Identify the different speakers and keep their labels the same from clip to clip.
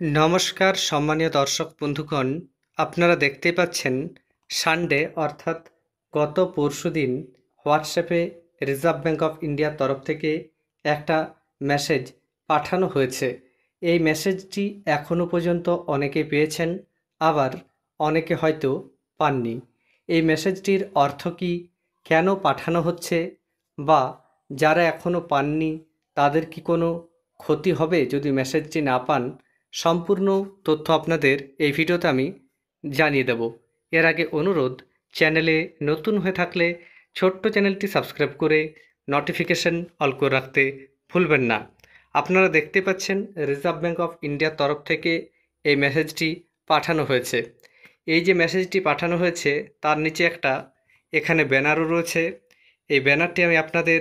Speaker 1: নমস্কার সম্মানীয় দর্শক বন্ধুগণ, আপনারা দেখতেই পাচ্ছেন সানডে অর্থাৎ গত পরশুদিন হোয়াটসঅ্যাপে রিজার্ভ ব্যাঙ্ক অফ ইন্ডিয়ার তরফ থেকে একটা মেসেজ পাঠানো হয়েছে। এই মেসেজটি এখনও পর্যন্ত অনেকে পেয়েছেন, আবার অনেকে হয়তো পাননি। এই মেসেজটির অর্থ কী, কেন পাঠানো হচ্ছে, বা যারা এখনও পাননি তাদের কি কোনো ক্ষতি হবে যদি মেসেজটি না পান, সম্পূর্ণ তথ্য আপনাদের এই ভিডিওতে আমি জানিয়ে দেব। এর আগে অনুরোধ, চ্যানেলে নতুন হয়ে থাকলে ছোট্ট চ্যানেলটি সাবস্ক্রাইব করে নোটিফিকেশন অল করে রাখতে ভুলবেন না। আপনারা দেখতে পাচ্ছেন রিজার্ভ ব্যাঙ্ক অফ ইন্ডিয়ার তরফ থেকে এই মেসেজটি পাঠানো হয়েছে। এই যে মেসেজটি পাঠানো হয়েছে তার নিচে একটা এখানে ব্যানারও রয়েছে। এই ব্যানারটি আমি আপনাদের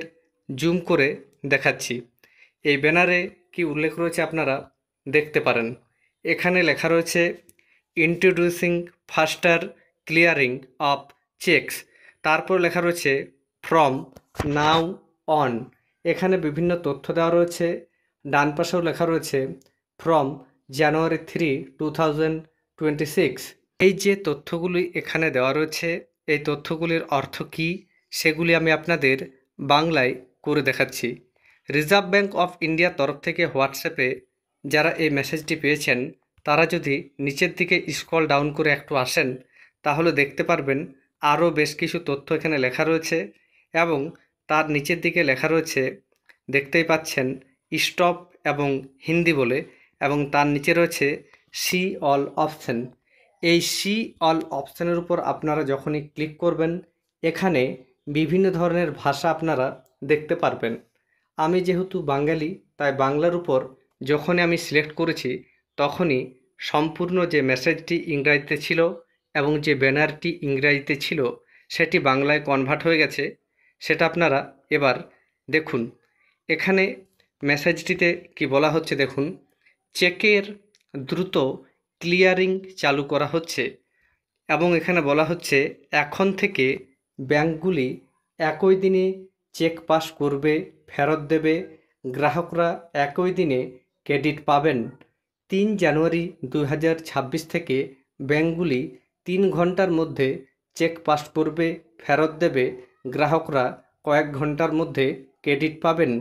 Speaker 1: জুম করে দেখাচ্ছি। এই ব্যানারে কি উল্লেখ রয়েছে আপনারা দেখতে পারেন। এখানে লেখা রয়েছে ইন্ট্রোডিউসিং ফাস্টার ক্লিয়ারিং অফ চেকস, তারপর লেখা রয়েছে ফ্রম নাও অন। এখানে বিভিন্ন তথ্য দেওয়া রয়েছে। ডান পাশেও লেখা রয়েছে ফ্রম জানুয়ারি 3, 2026। এই যে তথ্যগুলি এখানে দেওয়া রয়েছে, এই তথ্যগুলির অর্থ কী সেগুলি আমি আপনাদের বাংলায় করে দেখাচ্ছি। রিজার্ভ ব্যাঙ্ক অফ ইন্ডিয়ার তরফ থেকে হোয়াটসঅ্যাপে যারা এই মেসেজটি পেয়েছেন তারা যদি নিচের দিকে স্ক্রল ডাউন করে একটু আসেন তাহলে দেখতে পারবেন আরও বেশ কিছু তথ্য এখানে লেখা রয়েছে, এবং তার নিচের দিকে লেখা রয়েছে, দেখতেই পাচ্ছেন স্টপ এবং হিন্দি বলে, এবং তার নিচে রয়েছে সি অল অপশন। এই সি অল অপশানের উপর আপনারা যখনই ক্লিক করবেন এখানে বিভিন্ন ধরনের ভাষা আপনারা দেখতে পারবেন। আমি যেহেতু বাঙালি তাই বাংলার উপর যখনই আমি সিলেক্ট করেছি তখনই সম্পূর্ণ যে মেসেজটি ইংরাজিতে ছিল এবং যে ব্যানারটি ইংরাজিতে ছিল সেটি বাংলায় কনভার্ট হয়ে গেছে। সেটা আপনারা এবার দেখুন। এখানে মেসেজটিতে কি বলা হচ্ছে দেখুন, চেকের দ্রুত ক্লিয়ারিং চালু করা হচ্ছে, এবং এখানে বলা হচ্ছে এখন থেকে ব্যাংকগুলি একই দিনে চেক পাস করবে, ফেরত দেবে, গ্রাহকরা একই দিনে ক্রেডিট পাবেন। 3 জানুয়ারি 2026 থেকে ব্যাংকগুলি 3 ঘন্টার মধ্যে চেক পাস করবে, ফেরত দেবে, গ্রাহকরা কয়েক ঘন্টার মধ্যে ক্রেডিট পাবেন।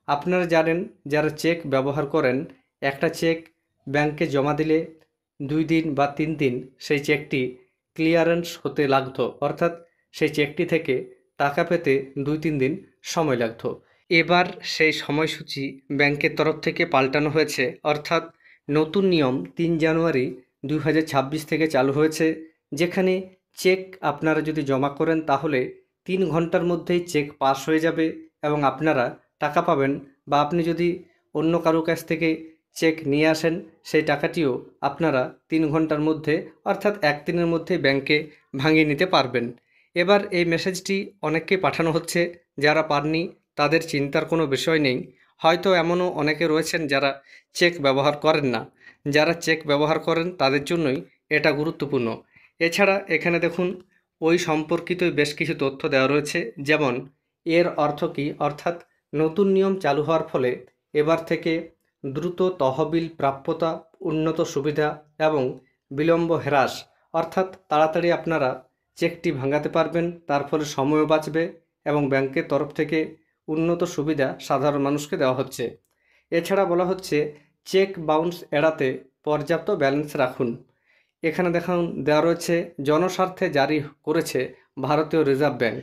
Speaker 1: আপনারা জানেন যারা চেক ব্যবহার করেন, একটা চেক ব্যাংকে জমা দিলে 2 দিন বা 3 দিন সেই চেকটি ক্লিয়ারেন্স হতে লাগতো, অর্থাৎ সেই চেকটি থেকে টাকা পেতে 2-3 দিন সময় লাগতো। এবার সেই সময়সূচি ব্যাংকের তরফ থেকে পাল্টানো হয়েছে, অর্থাৎ নতুন নিয়ম 3 জানুয়ারি 2026 থেকে চালু হয়েছে, যেখানে চেক আপনারা যদি জমা করেন তাহলে 3 ঘন্টার মধ্যেই চেক পাস হয়ে যাবে এবং আপনারা টাকা পাবেন, বা আপনি যদি অন্য কারো কাছ থেকে চেক নিয়ে আসেন সেই টাকাটিও আপনারা 3 ঘন্টার মধ্যে অর্থাৎ 1 দিনের মধ্যে ব্যাংকে ভাঙিয়ে নিতে পারবেন। এবার এই মেসেজটি অনেককে পাঠানো হচ্ছে, যারা পাননি তাদের চিন্তার কোনো বিষয় নেই। হয়তো এমনও অনেকে রয়েছেন যারা চেক ব্যবহার করেন না। যারা চেক ব্যবহার করেন তাদের জন্যই এটা গুরুত্বপূর্ণ। এছাড়া এখানে দেখুন ওই সম্পর্কিত বেশ কিছু তথ্য দেওয়া রয়েছে, যেমন এর অর্থ কী, অর্থাৎ নতুন নিয়ম চালু হওয়ার ফলে এবার থেকে দ্রুত তহবিল প্রাপ্যতা, উন্নত সুবিধা এবং বিলম্ব হ্রাস, অর্থাৎ তাড়াতাড়ি আপনারা চেকটি ভাঙাতে পারবেন, তার ফলে সময়ও বাঁচবে এবং ব্যাংকের তরফ থেকে উন্নত সুবিধা সাধারণ মানুষকে দেওয়া হচ্ছে। এছাড়া বলা হচ্ছে চেক বাউন্স এড়াতে পর্যাপ্ত ব্যালেন্স রাখুন। এখানে দেওয়া রয়েছে জনস্বার্থে জারি করেছে ভারতীয় রিজার্ভ ব্যাংক,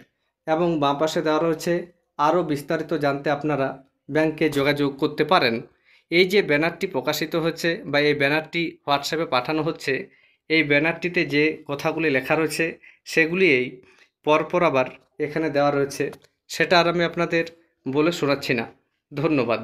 Speaker 1: এবং বাঁ পাশে দেওয়া রয়েছে আরও বিস্তারিত জানতে আপনারা ব্যাংকে যোগাযোগ করতে পারেন। এই যে ব্যানারটি প্রকাশিত হচ্ছে বা এই ব্যানারটি হোয়াটসঅ্যাপে পাঠানো হচ্ছে, এই ব্যানারটিতে যে কথাগুলি লেখা রয়েছে সেগুলি এই পরপর আবার এখানে দেওয়া রয়েছে, সেটা আর আমি আপনাদের বলে শোনাচ্ছি না। ধন্যবাদ।